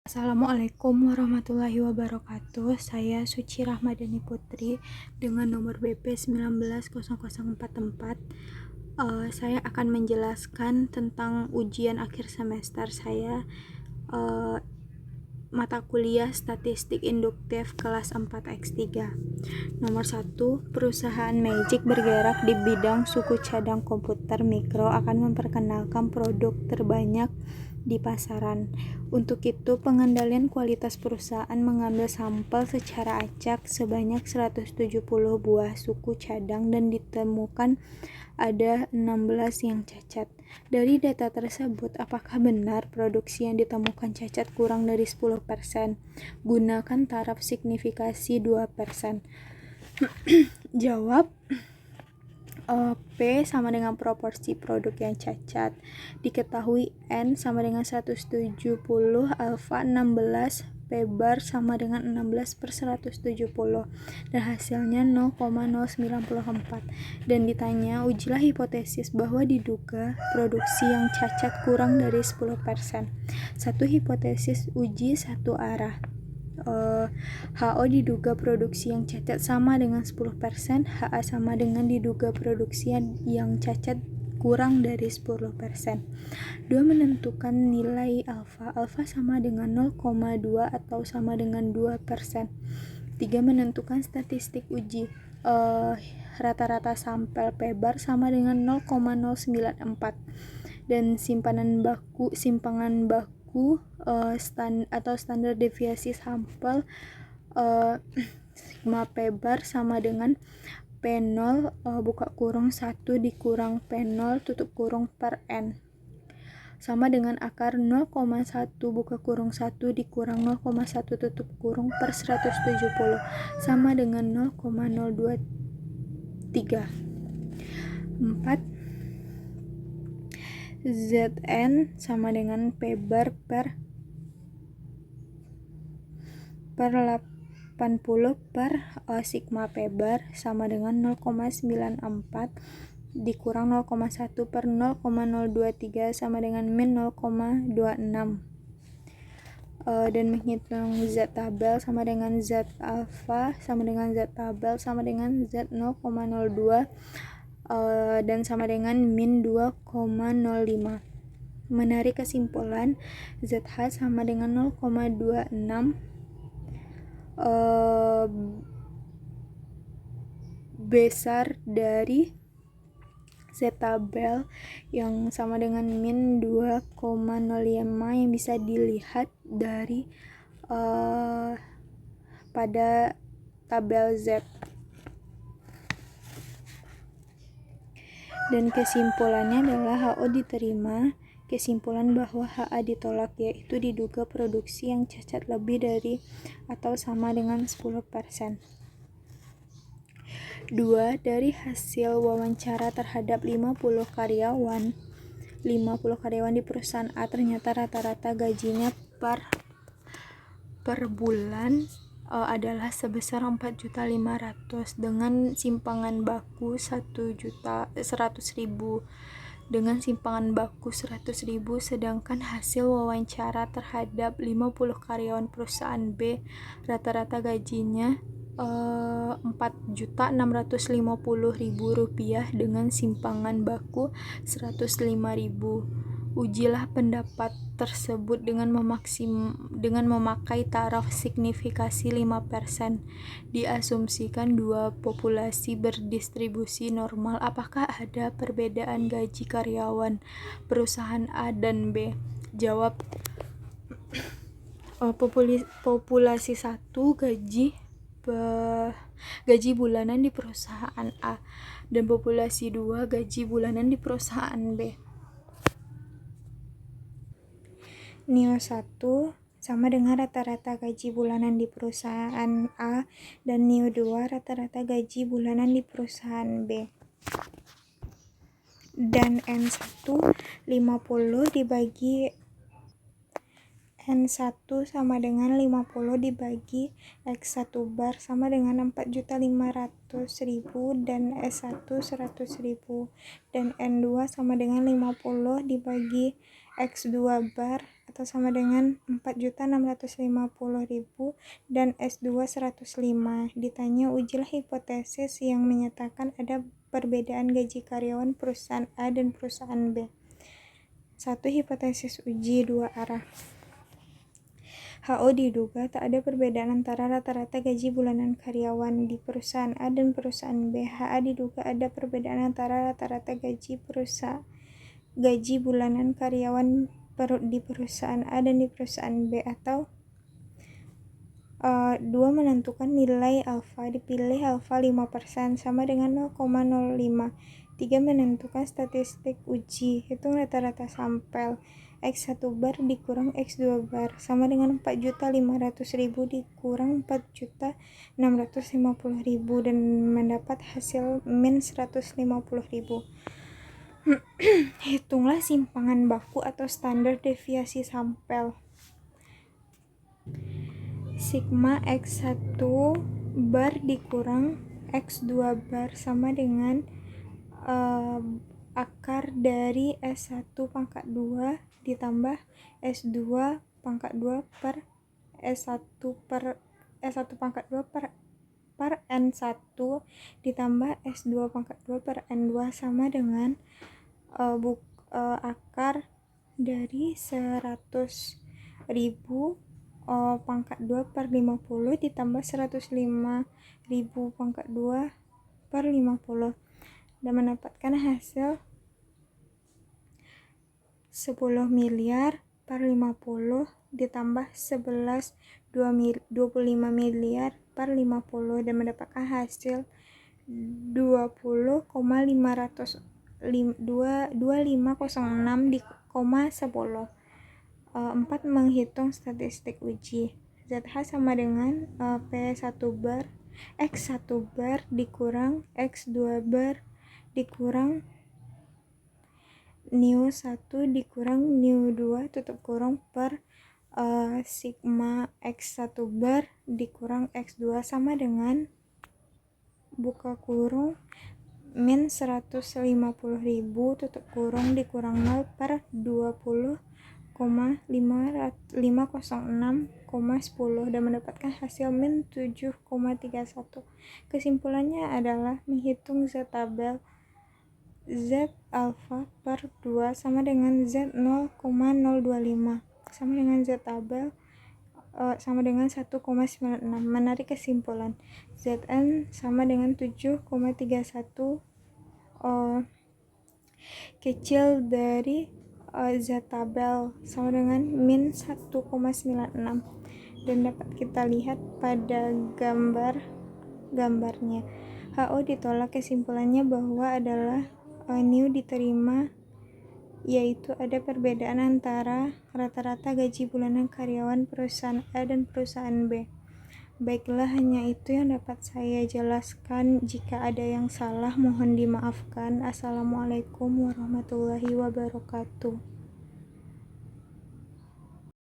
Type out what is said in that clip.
Assalamualaikum warahmatullahi wabarakatuh. Saya Suci Rahmadani Putri dengan nomor BP 190044. Saya akan menjelaskan tentang ujian akhir semester saya, mata kuliah Statistik Induktif kelas 4X3. Nomor 1, perusahaan Magic bergerak di bidang suku cadang komputer mikro akan memperkenalkan produk terbanyak di pasaran. Untuk itu, pengendalian kualitas perusahaan mengambil sampel secara acak sebanyak 170 buah suku cadang dan ditemukan ada 16 yang cacat. Dari data tersebut, apakah benar produksi yang ditemukan cacat kurang dari 10%? Gunakan taraf signifikasi 2%. Jawab. P sama dengan proporsi produk yang cacat. Diketahui N sama dengan 170, alfa 16, P bar sama dengan 16/170 dan hasilnya 0,094. Dan ditanya, ujilah hipotesis bahwa diduga produksi yang cacat kurang dari 10%. Satu hipotesis uji satu arah. HO diduga produksi yang cacat sama dengan 10%, HA sama dengan diduga produksi yang cacat kurang dari 10%. 2 menentukan nilai alfa sama dengan 0,2 atau sama dengan 2%. 3 menentukan statistik uji, rata-rata sampel P bar sama dengan 0,094 dan simpangan baku atau standar deviasi sampel sigma P bar sama dengan P0 buka kurung 1 dikurang P0 tutup kurung per N sama dengan akar 0,1 buka kurung 1 dikurang 0,1 tutup kurung per 170 sama dengan 0,023. 4. Zn sama dengan P bar per 80 per sigma P bar sama dengan 0,94 dikurang 0,1 per 0,023 sama dengan min 0,26. Dan menghitung Z tabel sama dengan Z alfa sama dengan Z tabel sama dengan Z 0,02 dan sama dengan min 2,05. Menarik kesimpulan, ZH sama dengan 0,26 besar dari Z tabel yang sama dengan min 2,05 yang bisa dilihat dari pada tabel Z. Dan kesimpulannya adalah HO diterima. Kesimpulan bahwa HA ditolak, yaitu diduga produksi yang cacat lebih dari atau sama dengan 10%. 2. Dari hasil wawancara terhadap 50 karyawan di perusahaan A, ternyata rata-rata gajinya per bulan adalah sebesar 4.500.000 dengan simpangan baku 100.000 dengan simpangan baku 100.000, sedangkan hasil wawancara terhadap 50 karyawan perusahaan B rata-rata gajinya Rp4.650.000 dengan simpangan baku 105.000. Ujilah pendapat tersebut dengan memakai taraf signifikasi 5%. Diasumsikan dua populasi berdistribusi normal. Apakah ada perbedaan gaji karyawan perusahaan A dan B? Jawab. Populasi 1 gaji bulanan di perusahaan A dan populasi 2 gaji bulanan di perusahaan B. Neo 1 sama dengan rata-rata gaji bulanan di perusahaan A dan Neo 2 rata-rata gaji bulanan di perusahaan B. Dan N1 50 dibagi N1 sama dengan 50 dibagi X1 bar sama dengan 4.500.000 dan S1 100.000 dan N2 sama dengan 50 dibagi X2 bar atau sama dengan 4.650.000 dan S2 105. Ditanya ujilah hipotesis yang menyatakan ada perbedaan gaji karyawan perusahaan A dan perusahaan B. 1. Hipotesis uji dua arah. HO diduga tak ada perbedaan antara rata-rata gaji bulanan karyawan di perusahaan A dan perusahaan B. HA diduga ada perbedaan antara rata-rata gaji bulanan karyawan di perusahaan A dan di perusahaan B. Atau 2. Menentukan nilai alfa. Dipilih alfa 5% sama dengan 0,05. 3. Menentukan statistik uji. Hitung rata-rata sampel. X1 bar dikurang X2 bar sama dengan 4.500.000 dikurang 4.650.000 dan mendapat hasil min 150.000. Hitunglah simpangan baku atau standar deviasi sampel. Sigma X1 bar dikurang X2 bar sama dengan akar dari S1 pangkat 2 ditambah S2 pangkat 2 per S1 pangkat 2 per N1 ditambah S2 pangkat 2 per N2 sama dengan akar dari 100.000 pangkat 2 per 50 ditambah 105.000 pangkat 2 per 50 dan mendapatkan hasil 10 miliar per 50 ditambah 25 miliar per 50 dan mendapatkan hasil 2506,10. 4. Menghitung statistik uji. ZH sama dengan P1 bar X1 bar dikurang X2 bar dikurang nu 1 dikurang nu 2 tutup kurung per sigma X1 bar dikurang X2 sama dengan buka kurung min 150.000 tutup kurung dikurang 0 per 20,506,10 dan mendapatkan hasil min 7,31. Kesimpulannya adalah menghitung Z tabel Z alfa per 2 sama dengan Z 0,025 sama dengan Z tabel sama dengan 1,96. Menarik kesimpulan Zn sama dengan 7,31 kecil dari Z tabel sama dengan min 1,96 dan dapat kita lihat pada gambarnya. HO ditolak. Kesimpulannya bahwa adalah new diterima, yaitu ada perbedaan antara rata-rata gaji bulanan karyawan perusahaan A dan perusahaan B. Baiklah, hanya itu yang dapat saya jelaskan. Jika ada yang salah mohon dimaafkan. Assalamualaikum warahmatullahi wabarakatuh.